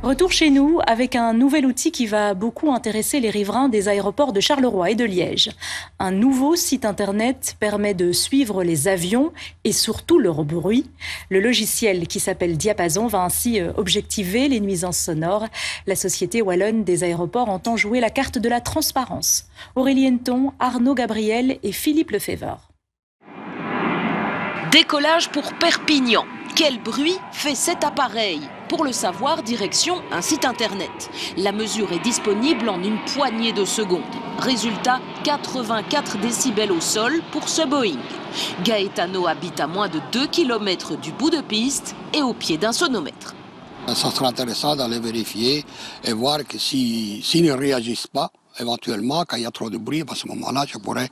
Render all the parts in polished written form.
Retour chez nous avec un nouvel outil qui va beaucoup intéresser les riverains des aéroports de Charleroi et de Liège. Un nouveau site internet permet de suivre les avions et surtout leur bruit. Le logiciel qui s'appelle Diapason va ainsi objectiver les nuisances sonores. La Société wallonne des aéroports entend jouer la carte de la transparence. Aurélie Henneton, Arnaud Gabriel et Philippe Lefebvre. Décollage pour Perpignan. Quel bruit fait cet appareil? Pour le savoir, direction un site internet. La mesure est disponible en une poignée de secondes. Résultat, 84 décibels au sol pour ce Boeing. Gaetano habite à moins de 2 km du bout de piste et au pied d'un sonomètre. Ça serait intéressant d'aller vérifier et voir que s'ils ne réagissent pas, éventuellement, quand il y a trop de bruit, à ce moment-là, je pourrais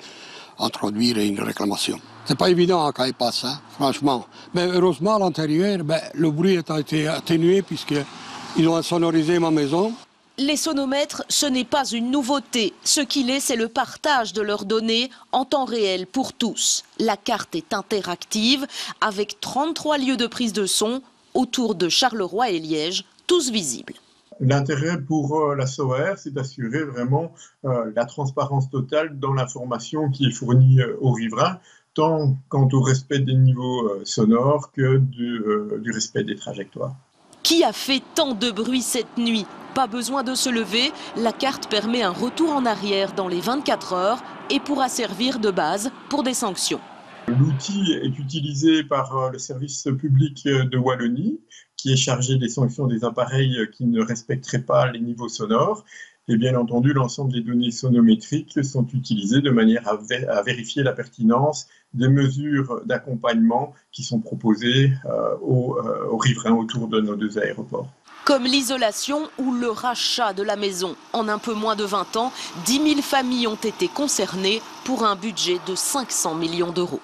introduire une réclamation. C'est pas évident quand il passe, franchement. Mais heureusement, à l'intérieur, le bruit a été atténué puisqu'ils ont insonorisé ma maison. Les sonomètres, ce n'est pas une nouveauté. Ce qu'il est, c'est le partage de leurs données en temps réel pour tous. La carte est interactive avec 33 lieux de prise de son autour de Charleroi et Liège, tous visibles. L'intérêt pour la SOR, c'est d'assurer vraiment la transparence totale dans l'information qui est fournie aux riverains, tant quant au respect des niveaux sonores que du respect des trajectoires. Qui a fait tant de bruit cette nuit? Pas besoin de se lever, la carte permet un retour en arrière dans les 24 heures et pourra servir de base pour des sanctions. L'outil est utilisé par le service public de Wallonie, qui est chargé des sanctions des appareils qui ne respecteraient pas les niveaux sonores. Et bien entendu, l'ensemble des données sonométriques sont utilisées de manière à vérifier la pertinence des mesures d'accompagnement qui sont proposées aux riverains autour de nos deux aéroports. Comme l'isolation ou le rachat de la maison. En un peu moins de 20 ans, 10 000 familles ont été concernées pour un budget de 500 millions d'euros.